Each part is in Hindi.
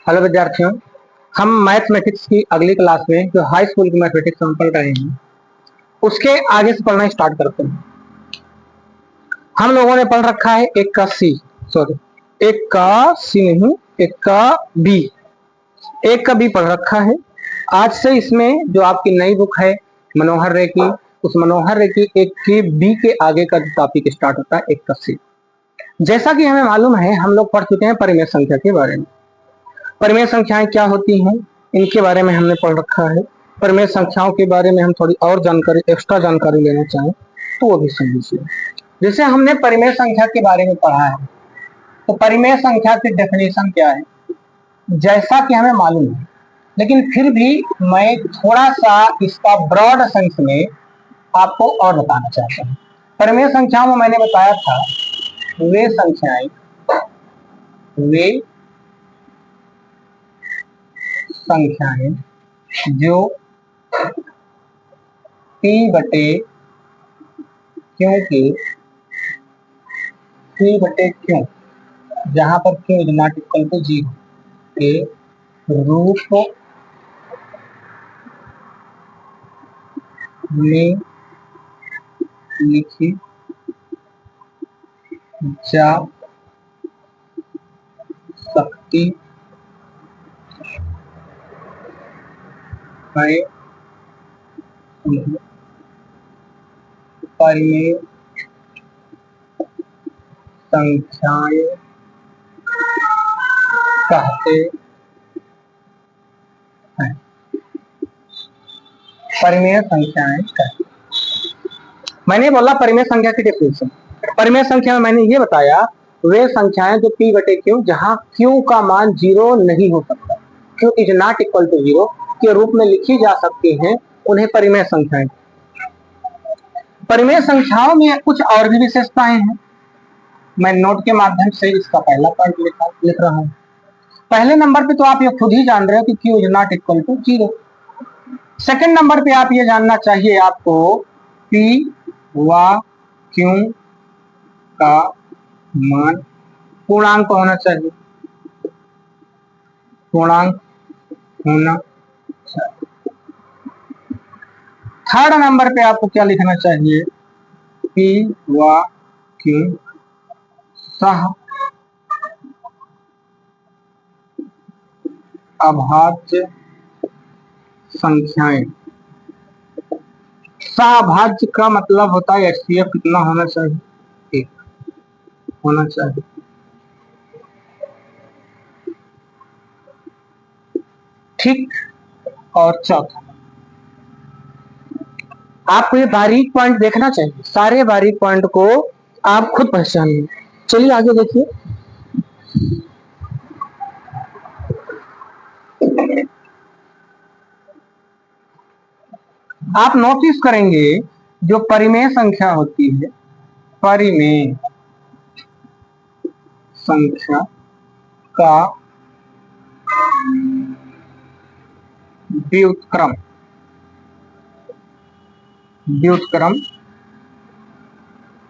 हेलो विद्यार्थियों, हम मैथमेटिक्स की अगली क्लास में जो हाई स्कूल की मैथमेटिक्स हम पढ़ रहे हैं उसके आगे से पढ़ना स्टार्ट करते हैं। हम लोगों ने पढ़ रखा है एक का सी, सॉरी एक का सी नहीं, एक का बी, एक का बी पढ़ रखा है। आज से इसमें जो आपकी नई बुक है मनोहर रे की, उस मनोहर रे की एक के बी के आगे का टॉपिक स्टार्ट होता है एक का सी। जैसा कि हमें मालूम है, हम लोग पढ़ चुके हैं परिमेय संख्या के बारे में। परिमेय संख्याएं क्या होती हैं इनके बारे में हमने पढ़ रखा है। परिमेय संख्याओं के बारे में हम थोड़ी और जानकारी, एक्स्ट्रा जानकारी लेना चाहें तो वो भी सुन लीजिए। जैसे हमने परिमेय संख्या के बारे में पढ़ा है, तो परिमेय संख्या की डेफिनेशन क्या है जैसा कि हमें मालूम है, लेकिन फिर भी मैं थोड़ा सा इसका ब्रॉड सेंस में आपको और बताना चाहता हूँ। परिमेय संख्याओं में मैंने बताया था वे संख्याएं जो p बटे क्यों जहां पर Q is not equal to 0 के रूप में लिखी जा सकती है परिमेय संख्याएं कहते हैं। परिमेय संख्याएं कहते हैं। मैंने बोला परिमेय संख्या की डेफिनेशन। परिमेय संख्या में मैंने ये बताया वे संख्याएं जो p बटे क्यू जहां q का मान 0 नहीं हो सकता, q is not equal to 0 के रूप में लिखी जा सकती हैं, उन्हें परिमेय संख्याएं। परिमेय संख्याओं में कुछ और भी विशेषताएं हैं। मैं नोट के माध्यम से इसका पहला पॉइंट लिख रहा हूं। पहले नंबर पे तो आप ये खुद ही जान रहे हो कि q is not equal to 0। Second number पे आप ये जानना चाहिए आपको p व q का मान पूर्णांक होना चाहिए, पूर्णांक होना चाहिए। थर्ड नंबर पे आपको क्या लिखना चाहिए, p व q सह अभाज्य संख्याएं। सहअभाज्य का मतलब होता है HCF कितना होना चाहिए, 1 होना चाहिए। ठीक। और चौथा आपको ये बारीक पॉइंट देखना चाहिए, सारे बारीक पॉइंट को आप खुद पहचानिए। चलिए आगे देखिए। आप नोटिस करेंगे जो परिमेय संख्या होती है, परिमेय संख्या का व्युत्क्रम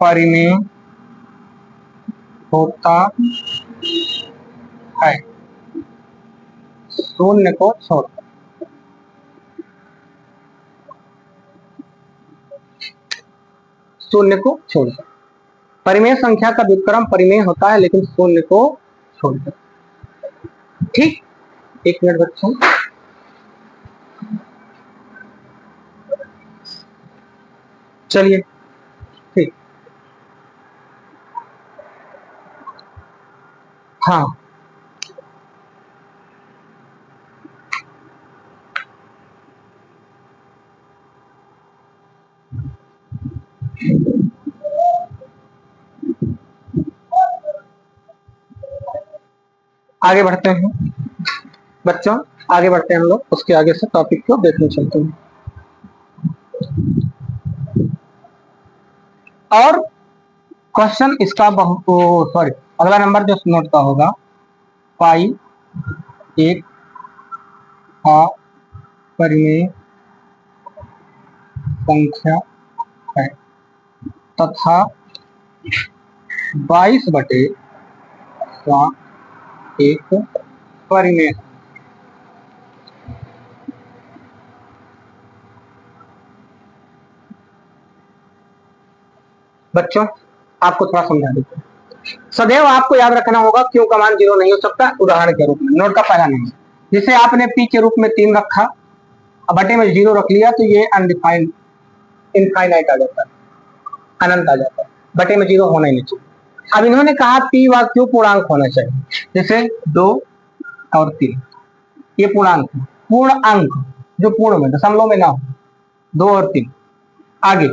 परिमेय होता है शून्य को छोड़कर। शून्य को छोड़कर परिमेय संख्या का व्युत्क्रम परिमेय होता है, लेकिन शून्य को छोड़कर। ठीक। एक मिनट बच्चों, चलिए ठीक। हाँ, आगे बढ़ते हैं बच्चों, आगे बढ़ते हैं हम लोग, उसके आगे से टॉपिक को देखने चलते हैं। और क्वेश्चन इसका सॉरी अगला नंबर जो नोट का होगा, पाई एक परिमेय संख्या है तथा 22 बटे एक परिमेय बच्चों आपको थोड़ा समझा देते हैं। सदैव आपको याद रखना होगा क्यों का मान 0 नहीं हो सकता, उदाहरण के रूप में नोट का पहला नंबर, जिसे आपने पी के रूप में 3 रखा, अब बटे में 0 रख लिया तो ये अनडिफाइंड इनफाइनाइट आ जाता है, अनंत आ जाता है, बटे में 0 होना ही नहीं चाहिए। अब इन्होंने कहा पी व क्यू पूर्णांक होना चाहिए, जैसे 2 और 3 ये पूर्णांक, पूर्ण अंक जो पूर्ण में दशमलव में ना हो, 2 और 3। आगे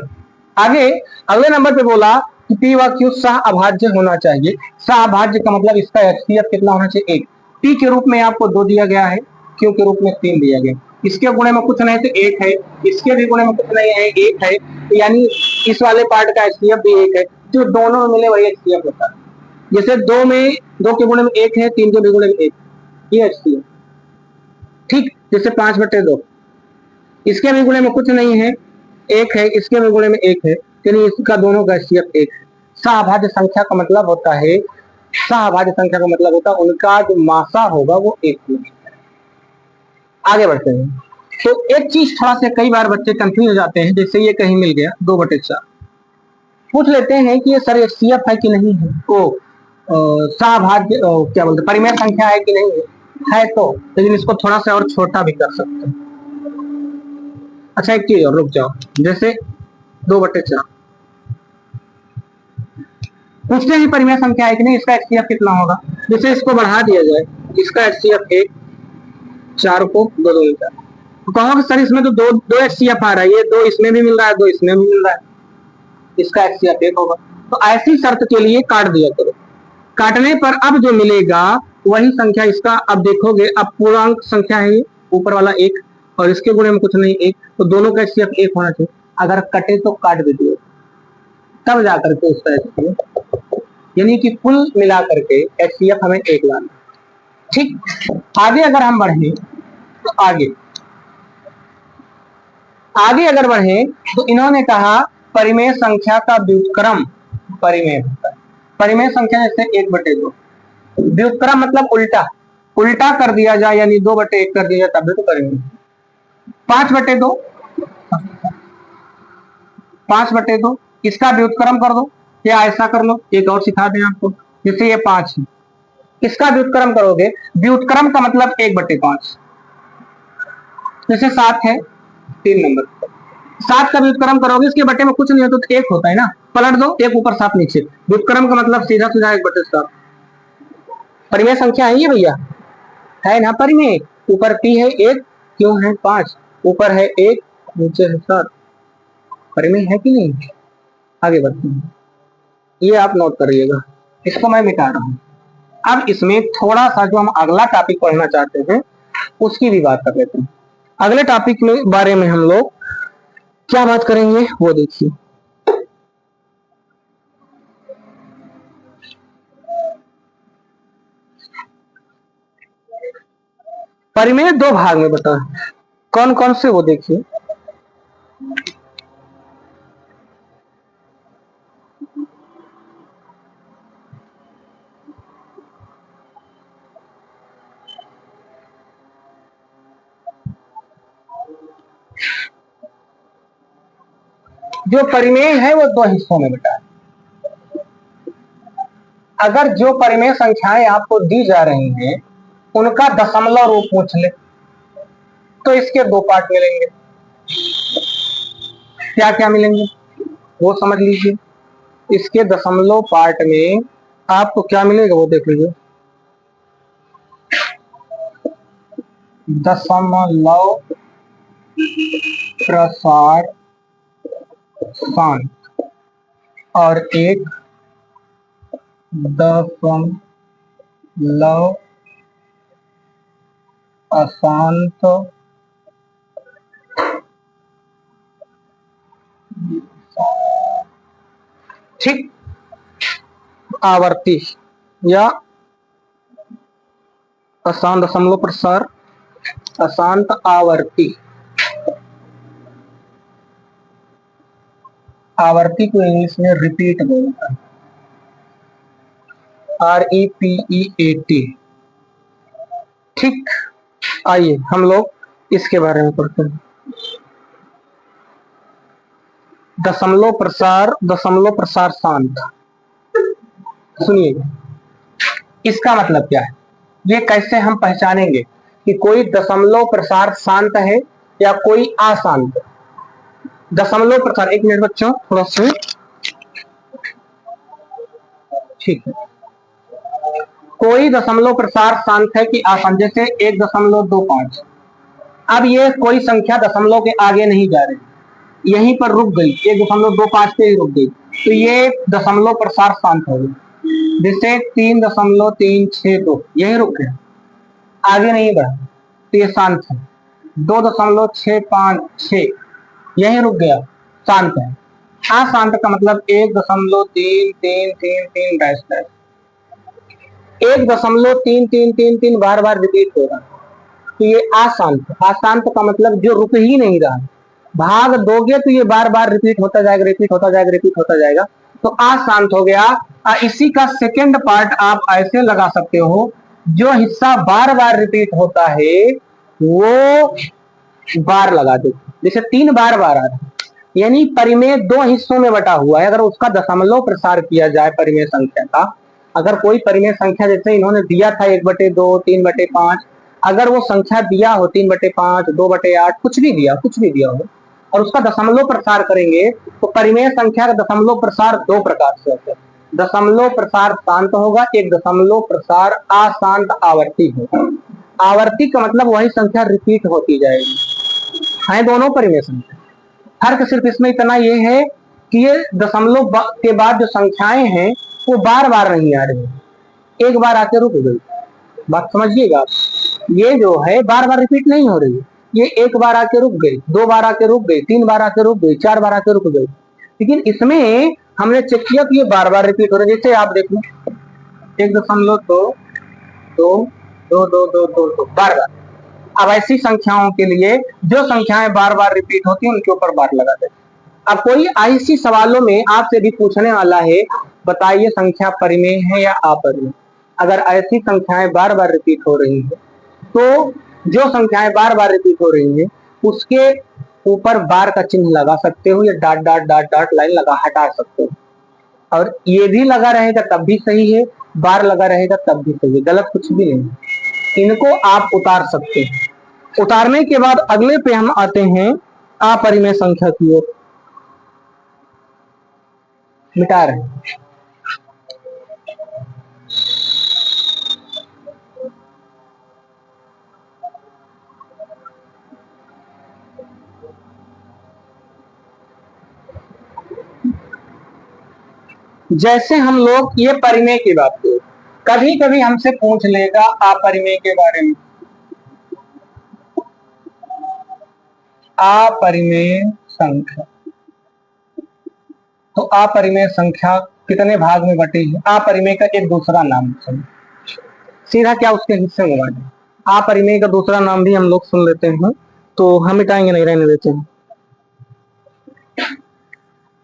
आगे अगले नंबर पे बोला कि पी व क्यू सह अभाज्य होना चाहिए। सह अभाज्य का मतलब इसका एचसीएफ कितना होना चाहिए, 1। पी के रूप में आपको 2 दिया गया है, क्यू के रूप में 3 दिया गया, इसके गुणे में कुछ नहीं तो 1 है, इसके भी गुणे में कुछ नहीं है 1 है, तो यानी इस वाले पार्ट का एचसीएफ भी 1 है, जो दोनों में मिले वही एचसीएफ होता है। जैसे 2 के गुणे में 1 है, 3 के भी गुणे में 1, ये एचसीएफ। ठीक, जैसे 5/2 इसके भी गुणे में कुछ नहीं है, 1 है, इसके भी गुणे में 1 है, यानी इसका दोनों का एचसीएफ 1 है। सहअभाज्य संख्या का मतलब होता है, सहअभाज्य संख्या का मतलब होता है उनका जो मासा होगा वो 1 होगा। आगे बढ़ते हैं, तो एक चीज थोड़ा से कई बार बच्चे कंफ्यूज हो जाते हैं, जैसे ये कहीं मिल गया 2/4, पूछ लेते हैं कि ये सर एचसीएफ है कि नहीं है, वो सहअभाज्य क्या बोलते परिमेय संख्या है कि नहीं है, तो लेकिन इसको थोड़ा सा और छोटा भी कर सकते हैं। अच्छा एक चीज और रुक जाओ, जैसे 2/4 पूछते हैं परिमेय संख्या है कि नहीं, इसका एचसीएफ कितना होगा, जैसे इसको बढ़ा दिया जाए, इसका एचसीएफ 1, 4 को 2 2 मिलता है, तो कहोगे सर इसमें तो दो एचसीएफ आ रहा है, ये 2 इसमें भी मिल रहा है, 2 इसमें भी मिल रहा है, इसका एचसीएफ 1 होगा। तो ऐसी शर्त के लिए काट दिया करो, काटने पर अब जो मिलेगा वही संख्या इसका, अब देखोगे अब पूर्णांक संख्या है ऊपर वाला 1 और इसके गुणे में कुछ नहीं 1, तो दोनों का एचसीएफ 1 होना चाहिए। अगर कटे तो काट भी दिए, तब जाकर के उसका एचसीएफ, यानी कि कुल मिला करके एचसीएफ हमें 1 लाना। ठीक, आगे अगर हम बढ़े तो आगे अगर बढ़े तो इन्होंने कहा परिमेय संख्या का व्युत्क्रम परिमेय होता है। परिमेय संख्या जैसे 1/2, व्युत्क्रम मतलब उल्टा, उल्टा कर दिया जाए यानी 2/1 कर दिया जाए तब भी तो परिमेय। 5/2, 5/2 इसका व्युत्क्रम कर दो या ऐसा कर लो, एक और सिखा दें आपको, जैसे ये 5 है, इसका व्युत्क्रम करोगे, व्युत्क्रम का मतलब 1/5, जैसे 7 है 3 नंबर, 7 का व्युत्क्रम करोगे इसके बटे में कुछ नहीं होता तो 1 होता है ना, पलट दो 1 ऊपर 7 नीचे, व्युत्क्रम का मतलब सीधा सीधा 1/7। परिमेय संख्या है ये भैया, है ना परिमेय, ऊपर p है 1, क्यों है 5, ऊपर है 1, नीचे है 7, परिमेय है कि नहीं। आगे बढ़ते हैं, ये आप नोट करिएगा, इसको मैं मिटा रहा हूं। अब इसमें थोड़ा सा जो हम अगला टॉपिक पढ़ना चाहते हैं उसकी भी बात कर लेते हैं। अगले टॉपिक में बारे में हम लोग क्या बात करेंगे वो देखिए। परिमेय 2 भाग में बटा है, कौन कौन से वो देखिए। जो परिमेय है वो 2 हिस्सों में बटा है। अगर जो परिमेय संख्याएं आपको दी जा रही हैं उनका दशमलव रूप पूछ ले तो इसके 2 पार्ट मिलेंगे। क्या क्या मिलेंगे वो समझ लीजिए। इसके दशमलव पार्ट में आपको क्या मिलेगा वो देख लीजिए, दशमलव प्रसार शांत और एक दशमलव अशांत ठीक आवर्ती या अशांत दशमलव प्रसार अशांत आवर्ती, आवर्ती को इंग्लिश में रिपीट बोलता है, REPEAT। ठीक, आइए हम लोग इसके बारे में पढ़ते हैं। दशमलव प्रसार शांत। सुनिए, इसका मतलब क्या है, ये कैसे हम पहचानेंगे कि कोई दशमलव प्रसार शांत है या कोई अशांत। दशमलव प्रसार, एक मिनट बच्चों थोड़ा सा, ठीक है। कोई दशमलव प्रसार शांत है कि अशांत, जैसे 1.25। अब ये कोई संख्या दशमलव के आगे नहीं जा रही, यहीं पर रुक गई, 1.25 पे ही रुक गई, तो ये दशमलव प्रसार शांत हो गई। जैसे 3.362 यही रुक गया, आगे नहीं बढ़ा, तो ये शांत है। 2.656 यही रुक गया, शांत है। अशांत का मतलब 1.3333 डैश डैश, 1.3333 बार बार रिपीट हो रहा, तो ये अशांत। अशांत का मतलब जो रुक ही नहीं रहा, भाग दोगे तो ये बार बार रिपीट होता जाएगा, रिपीट होता जाएगा, रिपीट होता जाएगा, तो अशांत हो गया। इसी का सेकंड पार्ट आप ऐसे लगा सकते हो, जो हिस्सा बार बार रिपीट होता है वो बार लगा दो। जैसे 3 बार बार आ रहा है, यानी परिमेय 2 हिस्सों में बटा हुआ है। अगर उसका दशमलव प्रसार किया जाए परिमेय संख्या का, अगर कोई परिमेय संख्या जैसे इन्होंने दिया था 1/2, 3/5, अगर वो संख्या दिया हो 3/5, 2/8, कुछ भी दिया हो, और उसका दशमलव प्रसार करेंगे, तो परिमेय संख्या का दशमलव प्रसार 2 प्रकार से होता है। दशमलव प्रसार शांत होगा, एक दशमलव प्रसार अशांत आवर्ती होगा। आवर्ती का मतलब वही संख्या रिपीट होती जाएगी, है दोनों परिमेय संख्या। फर्क सिर्फ इसमें इतना ये है कि ये दशमलव के बाद जो संख्याएं हैं वो बार बार नहीं आ रही, एक बार आके रुक गई। बात समझिएगा, ये जो है बार बार रिपीट नहीं हो रही है, ये एक बार आके रुक गई, 2 बार आके रुक गई, 3 बार आके रुक गई, 4 बार आके रुक गई। लेकिन इसमें हमने चेक किया कि ये बार बार रिपीट हो रही है। जैसे आप देखो 1.2222222 बार बार। अब ऐसी संख्याओं के लिए जो संख्याएं बार बार रिपीट होती है उनके ऊपर बार लगा दे। अब कोई ऐसी सवालों में आपसे भी पूछने वाला है, बताइए संख्या परिमेय है या अपरिमेय। अगर ऐसी संख्याएं बार बार रिपीट हो रही है, तो जो संख्याएं बार बार रिपीट हो रही है उसके ऊपर बार का चिन्ह लगा सकते हो, या dot dot dot dot line लगा हटा सकते हो। और ये भी लगा रहेगा तब भी सही है, बार लगा रहेगा तब भी सही है, गलत कुछ भी नहीं। इनको आप उतार सकते हैं। उतारने के बाद अगले पे हम आते हैं अपरिमेय संख्या की ओर। मिटा रहे हैं। जैसे हम लोग ये परिमेय की बात करें, कभी कभी हमसे पूछ लेगा अपरिमेय के बारे में। अपरिमेय संख्या, तो अपरिमेय संख्या कितने भाग में बटी है? अपरिमेय का एक दूसरा नाम सीधा क्या उसके हिस्से में बांटे। अपरिमेय का दूसरा नाम भी हम लोग सुन लेते हैं, तो हम मिटाएंगे नहीं, रहने देते हैं।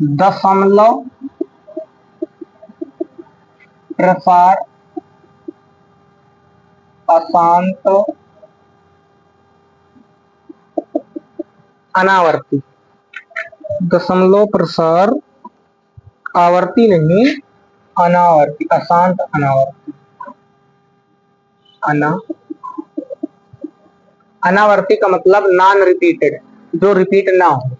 दशमलव प्रसार अशांत अनावर्ती। दशमलव प्रसार आवर्ती नहीं, अनावर्ती, अशांत अनावर्ती। अनावर्ती का मतलब नॉन रिपीटेड, जो रिपीट ना हो।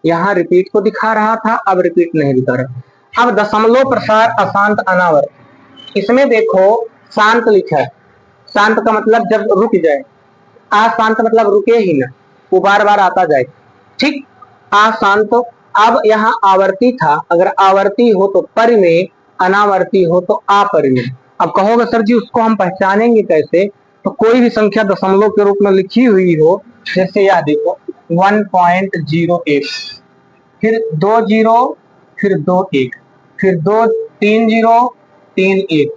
यहाँ रिपीट को दिखा रहा था, अब रिपीट नहीं दिखा रहा। अब दशमलव प्रसार अशांत अनावर्त, इसमें देखो शांत लिखा है। शांत का मतलब जब रुक जाए, अशांत मतलब रुके ही ना, वो बार बार आता जाए, ठीक। अशांत। अब यहाँ आवर्ती था, अगर आवर्ती हो तो परिमेय, अनावर्ती हो तो अपरिमेय। अब कहोगे सर जी उसको हम पहचानेंगे कैसे? तो कोई भी संख्या दशमलव के रूप में लिखी हुई हो, जैसे यह देखो 1.08, फिर 2 जीरो, फिर 2 1, फिर 2 3 जीरो 3 1,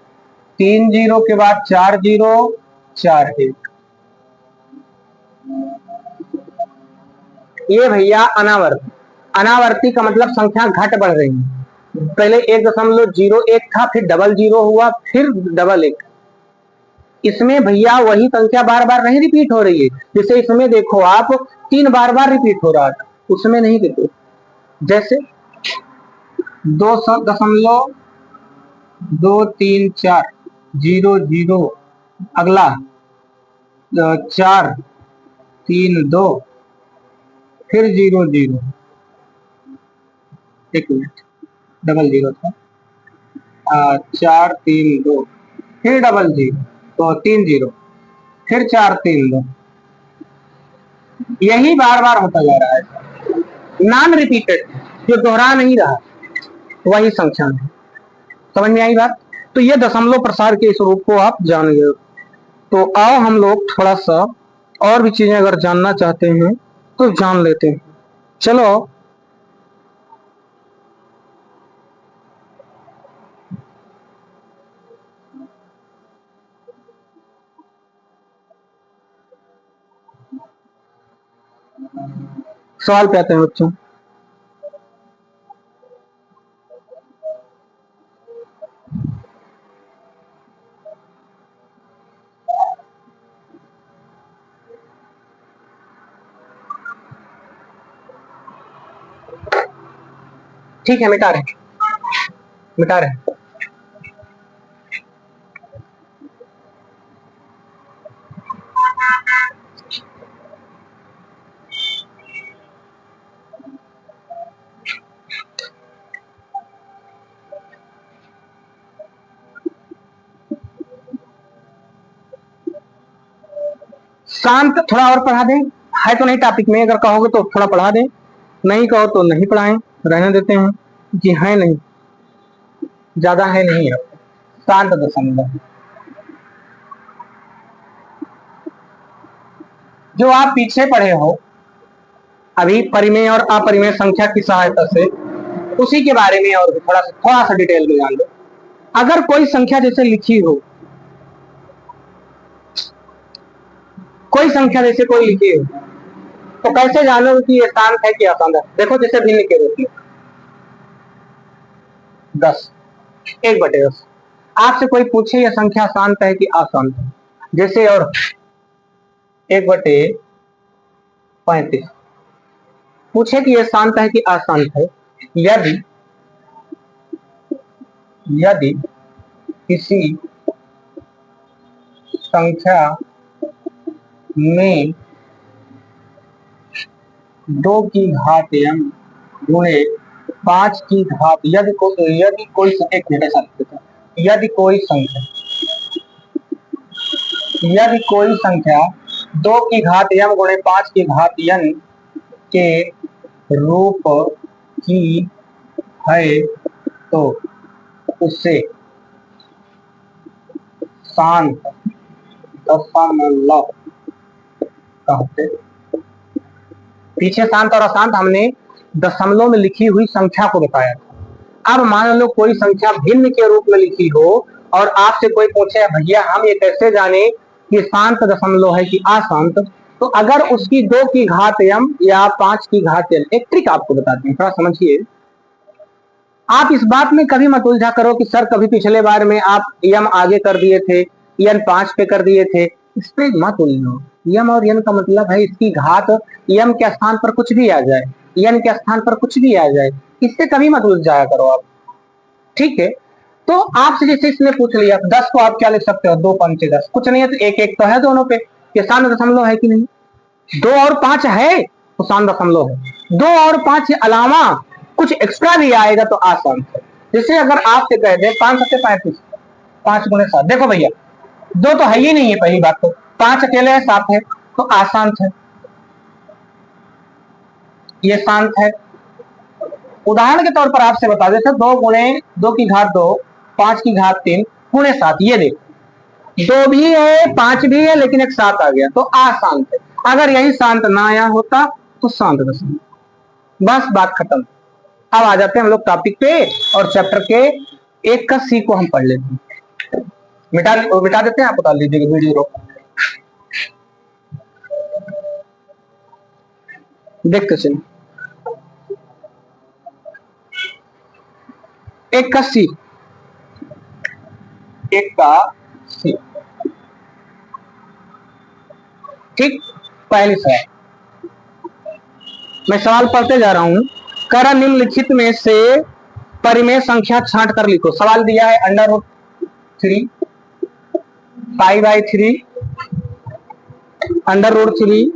3 जीरो के बाद 4 जीरो 4 1, ये भैया अनावर्ती। अनावर्ती का मतलब संख्या घट बढ़ रही है। पहले 1.01 था, फिर 00 हुआ, फिर 11। इसमें भैया वही संख्या बार बार नहीं रिपीट हो रही है। जैसे इसमें देखो आप 3 बार बार रिपीट हो रहा था, उसमें नहीं रिपीट। जैसे 2.234 अगला 432 फिर 00, एक मिनट, डबल जीरो था, 432 फिर डबल जीरो तो 30 फिर 432, यही बार बार होता जा रहा है, नॉन रिपीटेड, जो दोहरा नहीं रहा, वही संख्या है। समझ में आई बात? तो ये दशमलव प्रसार के इस रूप को आप जान गए। तो आओ हम लोग थोड़ा सा और भी चीजें अगर जानना चाहते हैं तो जान लेते हैं। चलो सवाल पे आते हैं बच्चों। ठीक है, मिटा रहे मिटा रहे। शांत थोड़ा और पढ़ा दें, है तो नहीं टॉपिक में, अगर कहोगे तो थोड़ा पढ़ा दें, नहीं कहो तो नहीं पढ़ाएं, रहने देते हैं कि है नहीं, ज्यादा है नहीं है। शांत दशमलव जो आप पीछे पढ़े हो अभी परिमेय और अपरिमेय संख्या की सहायता से, उसी के बारे में और थोड़ा सा डिटेल में जान लो। अगर कोई संख्या जैसे लिखी हो, कोई संख्या जैसे कोई लिखी हो, तो कैसे जानोगे कि ये शांत है कि अशांत है? देखो जैसे भिन्न के रूप में 10, 1/10, आपसे कोई पूछे यह संख्या शांत है कि अशांत है, जैसे और 1/35 पूछे कि यह शांत है कि अशांत है, यदि यदि किसी संख्या में 2 की घात m गुणे 5 की घात, यदि कोई एक मिनट ऐसा लिखते हैं, यदि कोई संख्या 2 की घात m गुणे 5 की घात n के रूप की है तो उसे शांत दशमलव कहते। पीछे शांत और अशांत हमने दशमलव में लिखी हुई संख्या को बताया था। अब मान लो कोई संख्या भिन्न के रूप में लिखी हो और आपसे कोई पूछे भैया हम ये कैसे जाने कि शांत दशमलव है कि अशांत, तो अगर उसकी 2 की घात m या 5 की घात n, एक ट्रिक आपको बताते हैं, थोड़ा समझिए। आप इस बात में कभी मत उलझा करो कि सर कभी पिछले बार में आप m आगे कर दिए थे, n 5 पे कर दिए थे, इस पे मत उलझो। m और n का मतलब है इसकी घात m के स्थान पर कुछ भी आ जाए, n के स्थान पर कुछ भी आ जाए, इससे कभी मत उलझ जाया करो आप, ठीक है? तो आपसे जैसे इसने पूछ लिया 10 को आप क्या लिख सकते हो, 2 5 10, कुछ नहीं है तो 1 1 तो है दोनों पे, ये शांत दशमलव है कि नहीं? 2 और 5 है तो शांत दशमलव है, 2 और 5 के अलावा कुछ एक्स्ट्रा भी आएगा तो अशांत है। जैसे अगर आपसे कह दे 5 7 35, 5 गुणे 7, देखो भैया 2 तो है ही नहीं है, पहली बात तो 5 अकेले है, 7 है तो अशांत है, ये शांत है। उदाहरण के तौर पर आपसे बता देते 2 गुणे 2 की घात 2, 5 की घात 3 गुणे 7, ये देखो 2 भी है 5 भी है लेकिन एक 7 आ गया तो अशांत है। अगर यही शांत ना आया होता तो शांत दशमलव, बस बात खत्म। अब आ जाते हैं हम लोग टॉपिक पे और चैप्टर के 1 का सी को हम पढ़ लेते हैं। मिटा देते हैं, आप बता लीजिएगा वीडियो रोक, देखते चलिए। 1 का सी, 1 का सी, ठीक। पहली सवाल, मैं सवाल पढ़ते जा रहा हूं। करा निम्नलिखित में से परिमेय संख्या छांट कर लिखो। सवाल दिया है √3 π/3 √3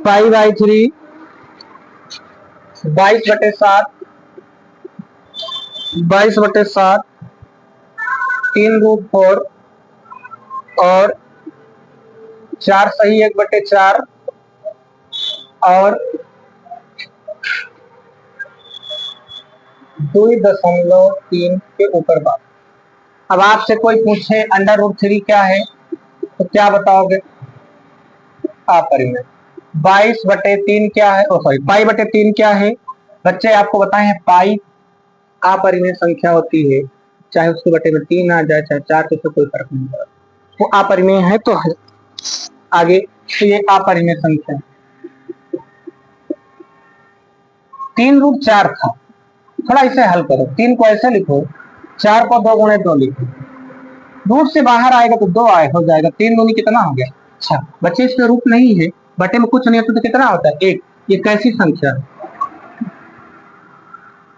π/3 22/7 22/7 3√4 और 4 सही 1/4 और 2.3 के ऊपर बात। अब आपसे कोई पूछे √3 क्या है तो क्या बताओगे? अपरिमेय। 22/3 क्या है? π/3 क्या है बच्चे? आपको बताए हैं पाई अपरिमेय संख्या होती है, चाहे उसके बटे में 3 आ जाए चाहे 4, तो कोई फर्क नहीं पड़ता, वो अपरिमेय है। तो आगे तो ये अपरिमेय संख्या 3√4 था। थोड़ा इसे हल करो। 3 को ऐसे लिखो, 4 को 2 गुणे 2 लिखो, रूट से बाहर आएगा तो 2 आए हो जाएगा। 3 दूनी कितना हो गया? अच्छा बच्चे इसमें रूट नहीं है, बटे में कुछ नहीं होता तो कितना होता है? 1। ये कैसी संख्या?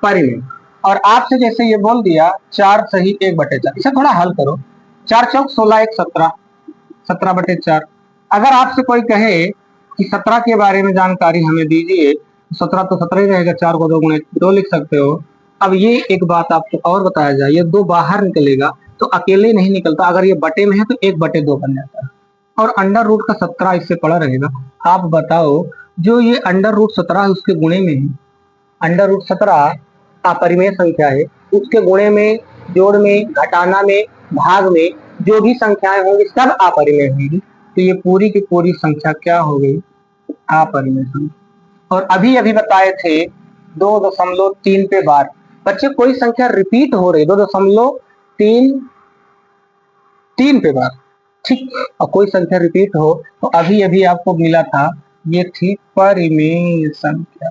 परिमेय। और आपसे जैसे ये बोल दिया 4 सही 1/4, इसे थोड़ा हल करो। 4 चौक 16 1 17 17/4। अगर आपसे कोई कहे कि 17 के बारे में जानकारी हमें दीजिए, 17 तो 17 ही रहेगा, 4 को 2 गुणे 2 लिख सकते हो। अब ये एक बात आपको और बताया जाए, ये 2 बाहर निकलेगा तो अकेले नहीं निकलता, अगर ये बटे में है तो 1/2 बन जाता है और √17 इससे पड़ा रहेगा। आप बताओ जो ये √17 है उसके गुणे में है। √17 अपरिमेय संख्या है, उसके गुणे में, जोड़ में, घटाना में, भाग में जो भी संख्याएं होंगी सब अपरिमेय होंगी। तो ये पूरी की पूरी संख्या क्या हो गई? अपरिमेय संख्या। और अभी अभी बताए थे 2.3 पे बार। बच्चे कोई संख्या रिपीट हो रही 2.3 पे बार, ठीक, और कोई संख्या रिपीट हो तो अभी अभी आपको मिला था, ये थी परिमेय संख्या।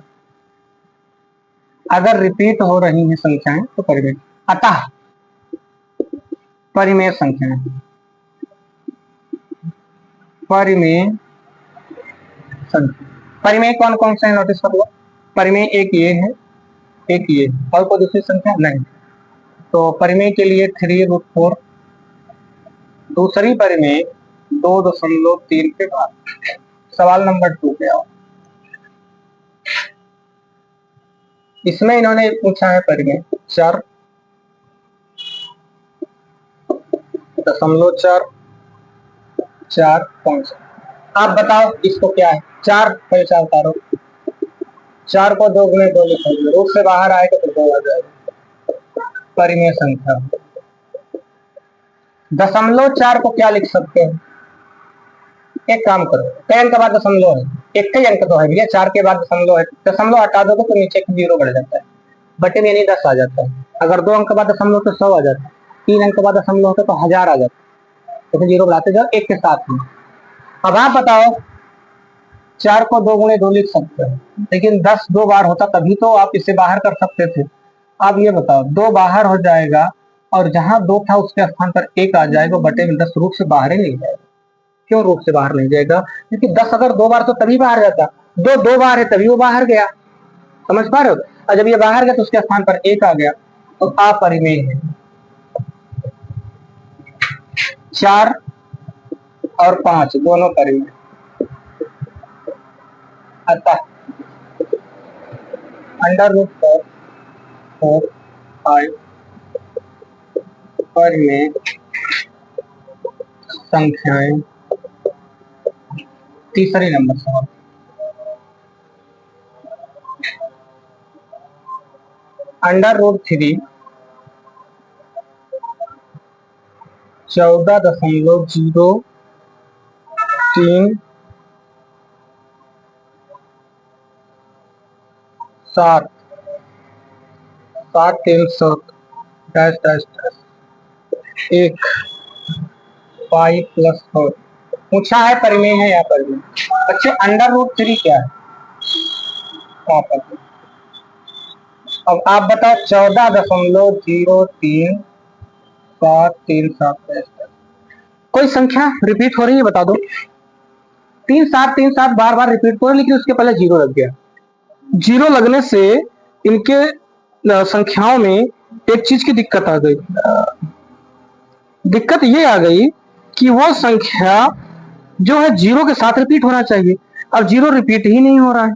अगर रिपीट हो रही है संख्याएं तो परिमेय। अतः परिमेय संख्याएं, परिमेय संख्या, परिमेय कौन कौन से हैं नोटिस कर लो। परिमेय एक ये है, एक ये, और कोई दूसरी संख्या नहीं। तो परिमेय के लिए 3√4, दूसरी परिमेय 2.3 के बाद। सवाल नंबर 2 पे आओ। इसमें इन्होंने पूछा है परिमेय 4.4 4 5। आप बताओ इसको क्या है? 4 पहले 4 उतारो, 4 को 2 गुणे 2 लिखोगे, रूट से बाहर आएगा तो 2 आ जाएगा। परिमेय संख्या 0.4 को क्या लिख सकते हैं? एक काम करो, कई अंक के बाद दशमलव है, एक ही अंक तो है भैया, 4 के बाद दशमलव है, दशमलव हटा दोगे तो नीचे 0 बढ़ जाता है, बटे में यानी 10 आ जाता है। अगर 2 अंक के बाद दशमलव तो 100 आ जाता है, 3 अंक के बाद दशमलव होता तो 1000 आ जाता है। तो 0 बढ़ाते जाओ एक के साथ में। अब आप बताओ 4 को 2 गुणे 2 लिख सकते हो, लेकिन 10 2 बार होता तभी तो आप इसे बाहर कर सकते थे। अब ये बताओ 2 बाहर हो जाएगा और जहां 2 था उसके स्थान पर 1 आ जाएगा, बटे में 10 रूट से बाहर ही नहीं जाएगा। क्यों रूट से बाहर नहीं जाएगा? क्योंकि 10 अगर 2 बार तो तभी बाहर जाता, 2 बार है तभी वो बाहर गया। समझ पा रहे हो? और जब ये बाहर गया तो उसके स्थान पर 1 आ गया, तो अपरिमेय है। 4 और 5 दोनों परिमेय। अतः √4 5 परिमेय संख्याएं। तीसरे नंबर सवाल, √3 14.03 7 7 3 7 dash dash dash 1 pi plus 4 पूछा है परिमेय है या परिमेय? बच्चे √3 क्या है? अब आप बताओ 14.03 कोई संख्या रिपीट हो रही है? बता दो। 3 7 बार बार रिपीट हो रही है, लेकिन उसके पहले 0 लग गया। 0 लगने से इनके संख्याओं में एक चीज की दिक्कत आ गई। दिक्कत ये आ गई कि वो संख्या जो है जीरो के साथ रिपीट होना चाहिए, अब जीरो रिपीट ही नहीं हो रहा है।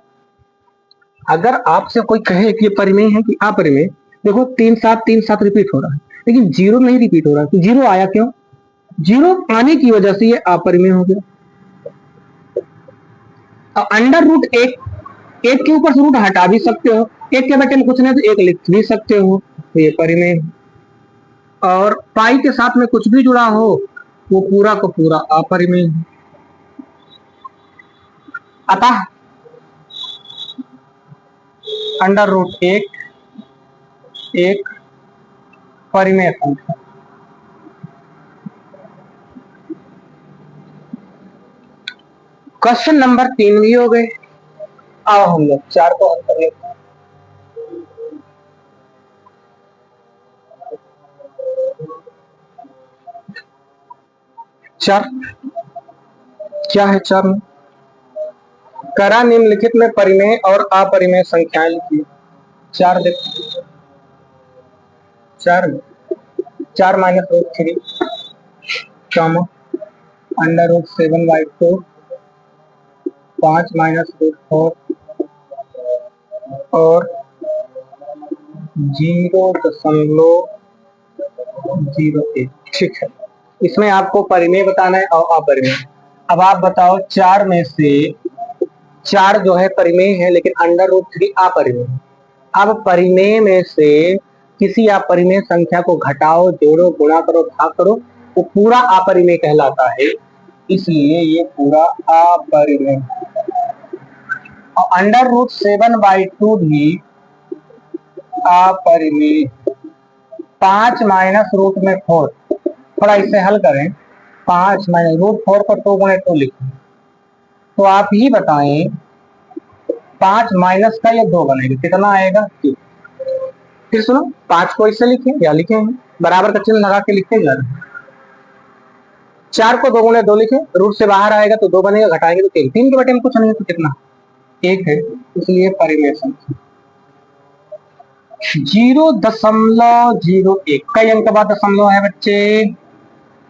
अगर आपसे कोई कहे कि ये परिमेय है कि अपरिमेय, देखो 3 7 रिपीट हो रहा है, लेकिन जीरो नहीं रिपीट हो रहा है। तो जीरो आया क्यों? जीरो आने की वजह से ये अपरिमेय हो गया। अब अंडर रूट एक, एक के ऊपर से रूट हटा भी सकते हो, एक के बेटे में कुछ नहीं तो एक लिख भी सकते हो, तो ये परिमेय। और पाई के साथ में कुछ भी जुड़ा हो वो पूरा को पूरा अपरिमेय है। अतः अंडर रूट एक परिमेय संख्या। क्वेश्चन नंबर 3 भी हो गए। आओ हम लोग 4 को हल कर लेते हैं। चार क्या है? 4 में करा निम्नलिखित में परिमेय और अपरिमेय संख्याएं लिखिए। 4 देखो, 4 में 4 minus root 3 comma under root 7/4, 5 minus root 4 और 0.01। ठीक है, इसमें आपको परिमेय बताना है और अपरिमेय। अब आप बताओ 4 में से 4 जो है परिमेय है, लेकिन अंडर रूट 3 अपरिमेय। अब परिमेय में से किसी अपरिमेय संख्या को घटाओ, जोड़ो, गुणा करो, भाग करो, वो पूरा अपरिमेय कहलाता है, इसलिए ये पूरा अपरिमेय। और अंडर रूट 7/2 भी अपरिमेय। 5 माइनस रूट में 4, थोड़ा इसे हल करें। 5 माइनस रूट 4 को 2 गुणे 2 लिखें, तो आप ही बताएं 5 माइनस का ये 2 बनेगा, कितना आएगा? 2। फिर सुनो, 5 को इससे लिखें या लिखे हैं, बराबर का चिन्ह लगा के लिखते जा रहे हैं। 4 को 2 गुणे 2 लिखे, रूट से बाहर आएगा तो 2 बनेगा, घटाएंगे तो 3। 3 के बटे में कुछ नहीं है तो कितना? 1 है, इसलिए परिमेय संख्या। 0.01 कई अंक बाद दशमलव है बच्चे?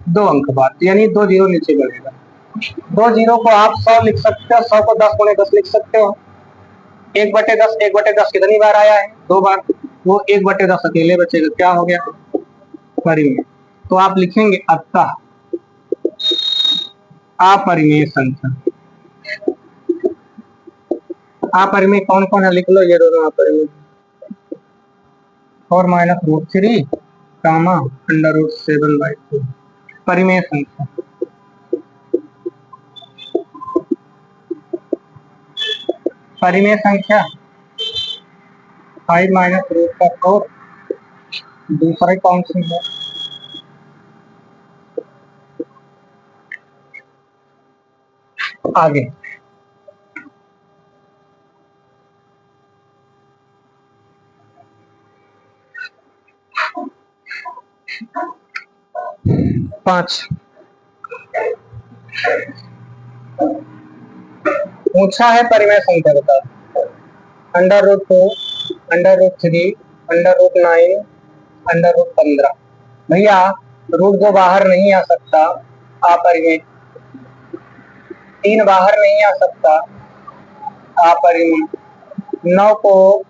2 अंक बाद, यानी 2 जीरो नीचे बढ़ेगा। 2 जीरो को आप 100 लिख सकते हो, 100 को 10 गुणे 10 लिख सकते हो। 1/10, 1/10 कितनी बार आया है? 2 बार। वो 1/10 अकेले बचेगा, क्या हो गया? परिमेय। तो आप लिखेंगे अतः अपरिमेय संख्या। अपरिमेय कौन कौन है लिख लो, ये दोनों अपरिमेय। 4 माइनस रूट 3 कामा अंडर रूट 7/2 परिमेय संख्या। परिमेय संख्या 5 माइनस रूट का 4। दूसरा कौन सी है? आगे 5 पूछा है परिमेय संख्या बता। Under root 2, under root 3, under root 9, under root 15। भैया रूट 2 बाहर नहीं आ सकता, अपरिमेय। 3 बाहर नहीं आ सकता, अपरिमेय। 9 को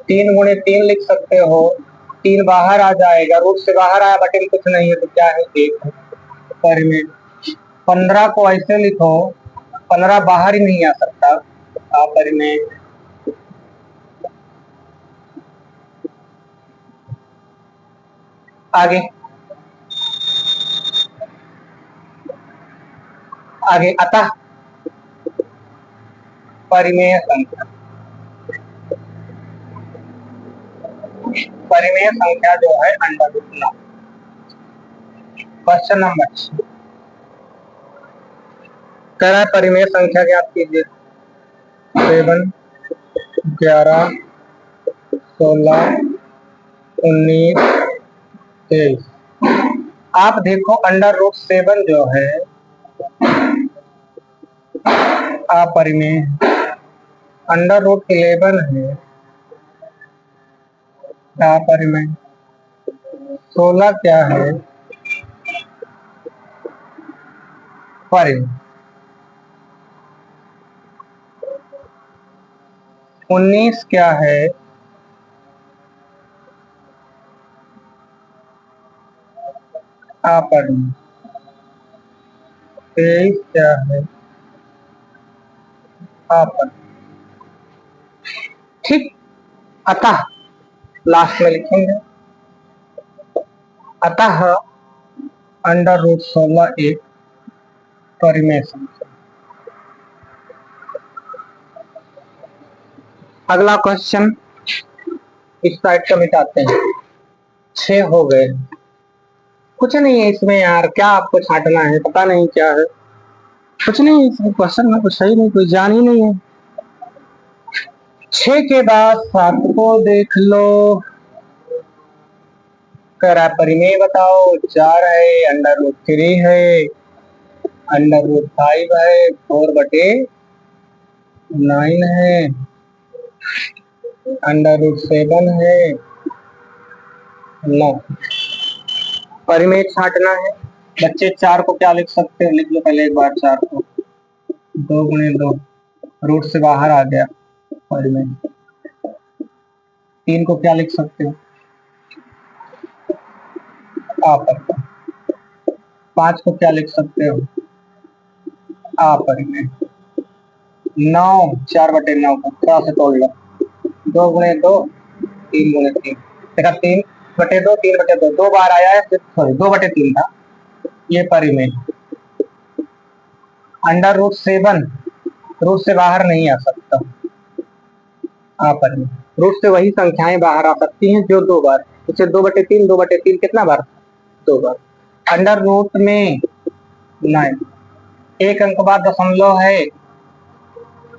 3 गुणे 3 लिख सकते हो, 3 बाहर आ जाएगा, रूट से बाहर आया, बटे में कुछ नहीं है तो क्या है? 1 परिमेय। 15 को ऐसे लिखो, 15 बाहर ही नहीं आ सकता, अपरिमेय। आगे आगे अतः परिमेय संख्या। परिमेय संख्या जो है अंडर रूट 9। क्वेश्चन नंबर 6 कह रहा है परिमेय संख्या ज्ञात कीजिए। 7, 11, 16, 19, 23। आप देखो अंडर रूट 7 जो है अपरिमेय। अंडर रूट 11 है अपरिमेय 16 क्या है परिमेय, 19 क्या है अपरिमेय, 23 क्या है अपरिमेय। ठीक। अतः लास्ट में लिखेंगे अतः अंडर रूट 16 एक परिमेय संख्या। अगला क्वेश्चन इस साइड का मिटाते हैं। 6 हो गए। कुछ नहीं है इसमें यार, क्या आपको छांटना है, पता नहीं क्या है, कुछ नहीं इसमें, क्वेश्चन में कुछ सही नहीं, कोई जान ही नहीं है। 6 के बाद 7 को देख लो, कह रहा परिमेय बताओ। 4 है, अंडर रूट 3 है, अंडर रूट 5 है, 4/9 है, अंडर रूट 7 है, 9। परिमेय छांटना है। बच्चे 4 को क्या लिख सकते हो, लिख लो पहले एक बार 4 को। 2 × 2 रूट से बाहर आ गया परिमेय। 3 को क्या लिख सकते हो अपरिमेय। 5 को क्या लिख सकते हो अपरिमेय। 9 4/9 को थोड़ा से तोड़ लो। 2 × 2 3 × 3 देखा, 3/2 3/2 2 बार आया है, सॉरी 2/3 था ये परिमेय। अंडर रूट 7 रूट से बाहर नहीं आ सकता अपरिमेय। रूट से वही संख्याएं बाहर आ सकती हैं जो 2 बार, जैसे 2/3 2/3 कितना बार, 2 बार। अंडर रूट में 9 एक अंक बाद दशमलव है,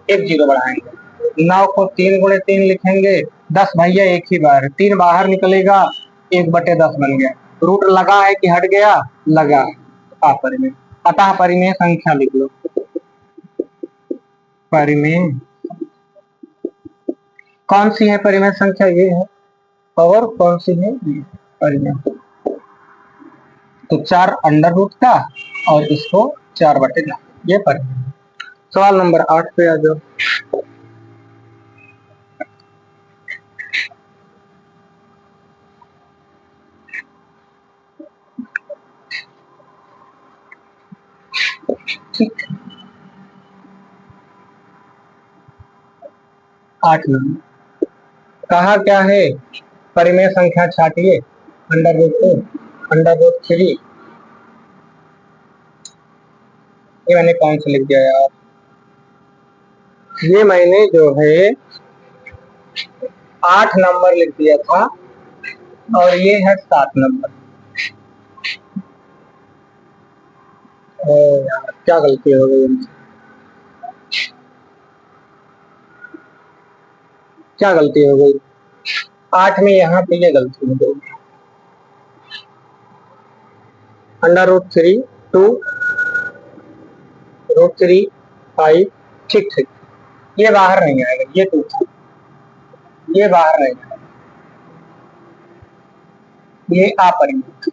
एक 0 बढ़ाएंगे। 9 को 3 × 3 लिखेंगे, 10 भैया एक ही बार, 3 बाहर निकलेगा, 1/10 बन गया। रूट लगा है कि हट गया, लगा। अपरिमेय। अतः परिमेय संख्या लिख लो। परिमेय कौन सी है परिमेय संख्या, ये है। और कौन सी है ये परिमेय। तो 4 अंडर रूट का और इसको 4/9 ये परिमेय। सवाल नंबर 8 पे आ जाओ। ठीक। 8 नंबर कहा क्या है, परिमेय संख्या छाटिए। अंडर रूट 2 अंडर रूट 3, ये मैंने कौन सा लिख दिया यार, ये मैंने जो है 8 नंबर लिख दिया था और ये है 7 नंबर। यार क्या गलती हो गई, क्या गलती हो गई, 8 में यहाँ पे ये गलती हो गई। अंडर रूट 3 2 रूट 3 5, ठीक ठीक, ये बाहर नहीं आएगा, ये 2 था, ये बाहर नहीं आएगा, ये अपरिमेय,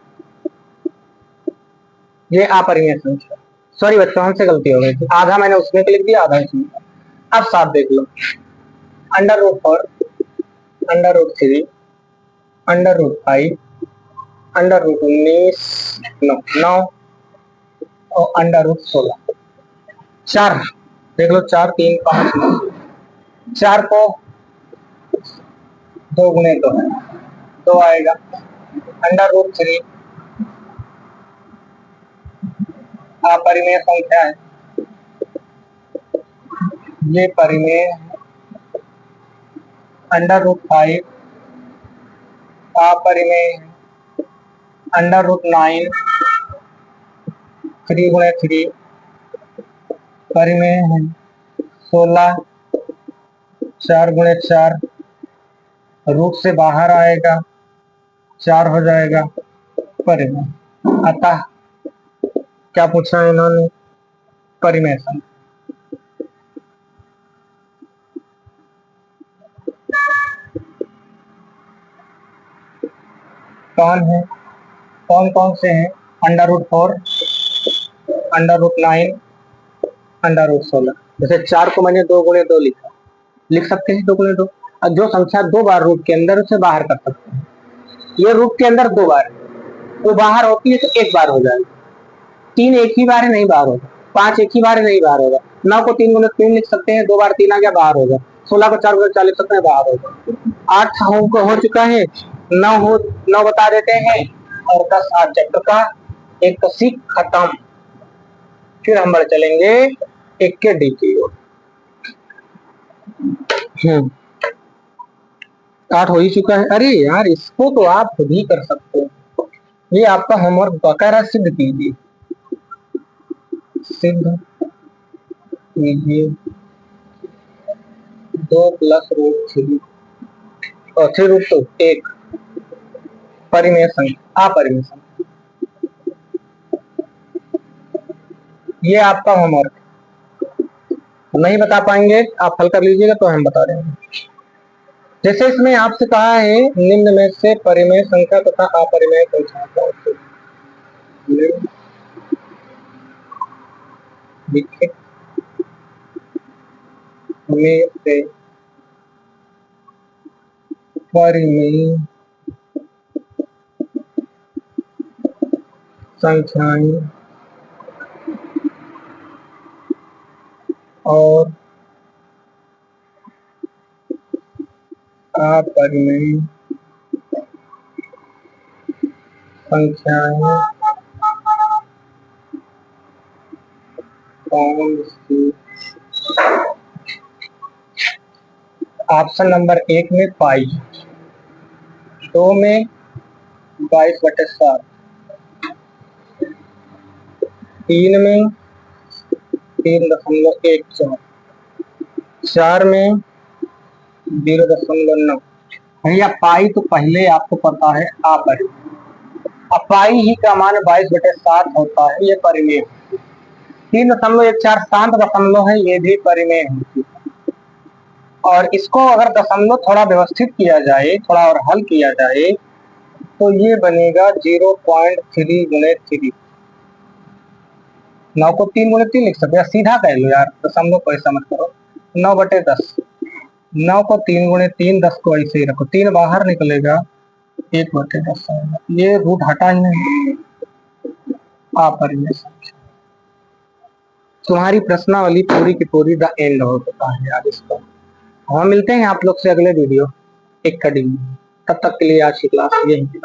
ये अपरिमेय संख्या। सॉरी बच्चों, हमसे गलती हो गई थी, आधा मैंने उसमें लिख दिया, आधा इसमें। अब 7 देख लो। Under root 4 under root 3 under root 5 under root 19 9 और अंडर रूट 16। 4 देख लो, 4 3 5 9। 4 को 2 × 2 2 आएगा। अंडर रूट 3 अपरिमेय संख्या है, ये परिमेय है। अंडर रूट 5 अपरिमेय है। अंडर रूट 9 3 × 3 परिमेय है। 16 4 × 4 रूट से बाहर आएगा, 4 हो जाएगा परिमेय। अतः क्या पूछा है इन्होंने, परिमेय संख्या। कौन है, कौन कौन से हैं? √4, √9, √16। जैसे 4 को मैंने 2 × 2 लिखा, लिख सकते हैं 2 × 2। और जो संख्या 2 बार रूट के अंदर उसे बाहर कर सकते हैं। ये रूट के अंदर 2 बार, वो बाहर होती है तो 1 बार हो जाएगी। 3 एक ही बार नहीं बाहर होगा, 5 एक ही बार नहीं बाहर होगा। 9 को 3 × 3 लिख सकते हैं, 2 बार 3 आ गया बाहर होगा। 16 को 4 × 4 लिख सकते हैं, बाहर होगा। 8 हो चुका है, 9 बता देते हैं, और 10 आज चैप्टर का एक सीख खत्म। फिर हम बढ़ चलेंगे 1 के डी की ओर। 8 हो ही चुका है। अरे यार, इसको तो आप खुद ही कर सकते हो, ये आपका होमवर्क बकायदा सिद्ध कीजिए, सिद्ध कीजिए। 2 + √3 और 3√2 1 परिमेय संख्या, अपरिमेय संख्या। ये आपका होमवर्क, नहीं बता पाएंगे आप हल कर लीजिएगा, तो हम बता देंगे। जैसे इसमें आपसे कहा है निम्न में से परिमेय संख्या तथा अपरिमेय संख्या का उपयोग में से परिमेय संख्याएं और अपरिमेय संख्याएं कौन सी? ऑप्शन नंबर 1 में पाई, 2 में 22/7, 3 में 3.14, 4 में 0.9। भैया पाई तो पहले आपको पता है अपरिमेय, अब पाई ही का मान 22/7 होता है, ये परिमेय। 3.14 शांत दशमलव है, ये भी परिमेय है। और इसको अगर दशमलव थोड़ा व्यवस्थित किया जाए, थोड़ा और हल किया जाए, तो ये बनेगा 0.3 × 3। 9 को 3 × 3 लिख सकते हैं, सीधा कह लो यार, दशमलव को ऐसा मत करो। 9/10, 9 को 3 × 3, 10 को ऐसे ही रखो, 3 बाहर निकलेगा, 1/10 आएगा। ये रूट हटा ही नहीं, अपरिमेय संख्या। तुम्हारी प्रश्नावली पूरी की पूरी द एंड हो चुका है यार इसका। हम मिलते हैं आप लोग से अगले वीडियो 1 का डी। तब तक के लिए आज की क्लास यही थी।